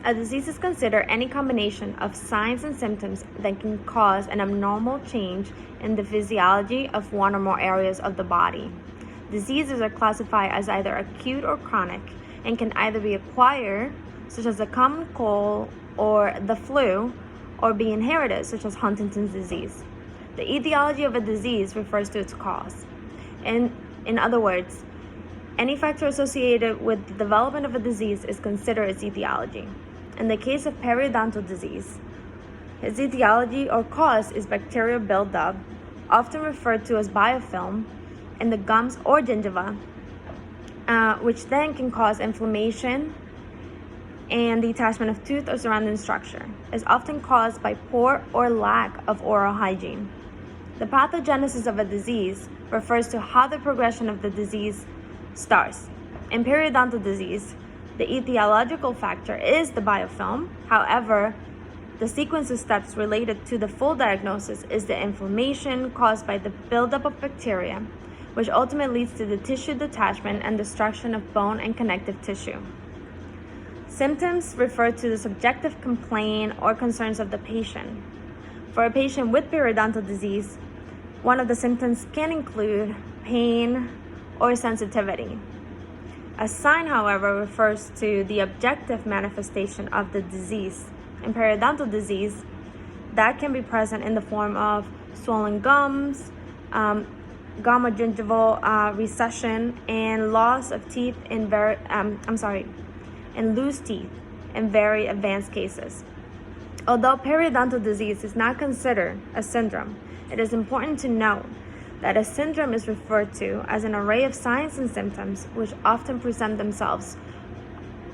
A disease is considered any combination of signs and symptoms that can cause an abnormal change in the physiology of one or more areas of the body. Diseases are classified as either acute or chronic and can either be acquired, such as a common cold or the flu, or be inherited, such as Huntington's disease. The etiology of a disease refers to its cause. In other words, any factor associated with the development of a disease is considered its etiology. In the case of periodontal disease, its etiology or cause is bacterial buildup, often referred to as biofilm, in the gums or gingiva, which then can cause inflammation and detachment of tooth or surrounding structure. Is often caused by poor or lack of oral hygiene. The pathogenesis of a disease refers to how the progression of the disease starts. In periodontal disease, the etiological factor is the biofilm. However, the sequence of steps related to the full diagnosis is the inflammation caused by the buildup of bacteria, which ultimately leads to the tissue detachment and destruction of bone and connective tissue. Symptoms refer to the subjective complaint or concerns of the patient. For a patient with periodontal disease, one of the symptoms can include pain or sensitivity. A sign, however, refers to the objective manifestation of the disease. In periodontal disease, that can be present in the form of swollen gums, gum or gingival recession, and loss of teeth and loose teeth in very advanced cases. Although periodontal disease is not considered a syndrome, it is important to note that a syndrome is referred to as an array of signs and symptoms which often present themselves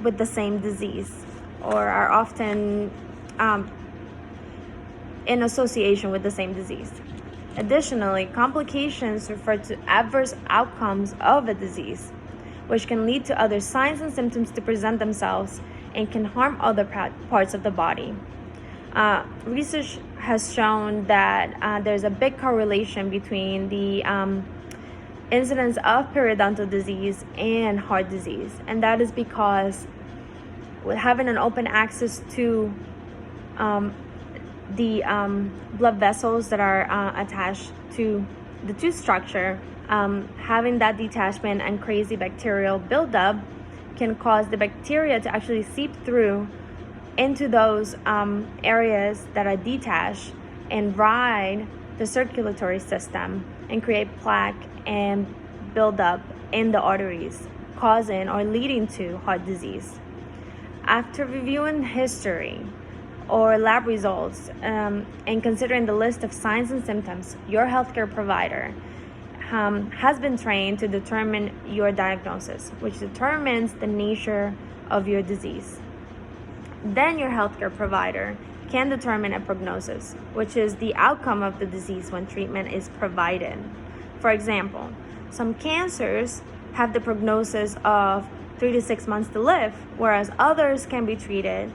with the same disease or are often in association with the same disease. Additionally, complications refer to adverse outcomes of a disease, which can lead to other signs and symptoms to present themselves and can harm other parts of the body. Research has shown that there's a big correlation between the incidence of periodontal disease and heart disease, and that is because with having an open access to the blood vessels that are attached to the tooth structure, having that detachment and crazy bacterial buildup can cause the bacteria to actually seep through into those areas that are detached and ride the circulatory system and create plaque and buildup in the arteries, causing or leading to heart disease. After reviewing history or lab results and considering the list of signs and symptoms, your healthcare provider has been trained to determine your diagnosis, which determines the nature of your disease. Then your healthcare provider can determine a prognosis, which is the outcome of the disease when treatment is provided. For example, some cancers have the prognosis of 3 to 6 months to live, whereas others can be treated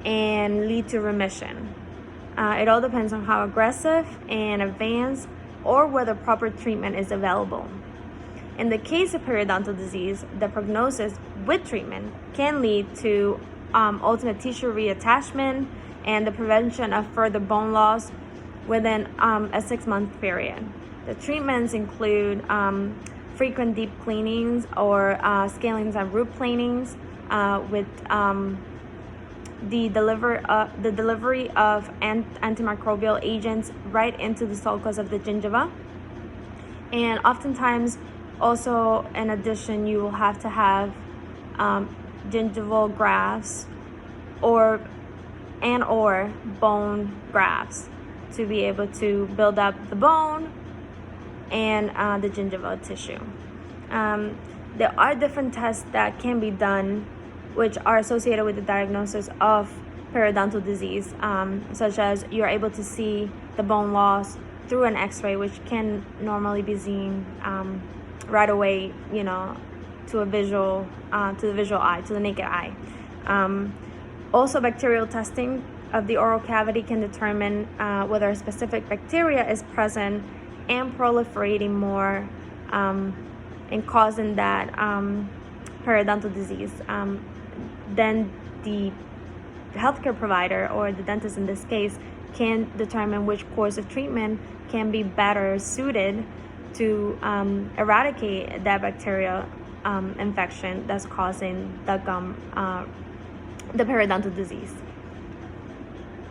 and lead to remission. It all depends on how aggressive and advanced or whether proper treatment is available. In the case of periodontal disease, the prognosis with treatment can lead to ultimate tissue reattachment and the prevention of further bone loss within a 6-month period. The treatments include frequent deep cleanings or scalings and root planings with the delivery of antimicrobial agents right into the sulcus of the gingiva. And oftentimes, also in addition, you will have to have gingival grafts or bone grafts to be able to build up the bone and the gingival tissue. There are different tests that can be done which are associated with the diagnosis of periodontal disease, such as you're able to see the bone loss through an x-ray, which can normally be seen right away, to the visual eye, to the naked eye. Also, bacterial testing of the oral cavity can determine whether a specific bacteria is present and proliferating more and causing that periodontal disease. Then the healthcare provider, or the dentist in this case, can determine which course of treatment can be better suited to eradicate that bacterial infection that's causing the periodontal disease.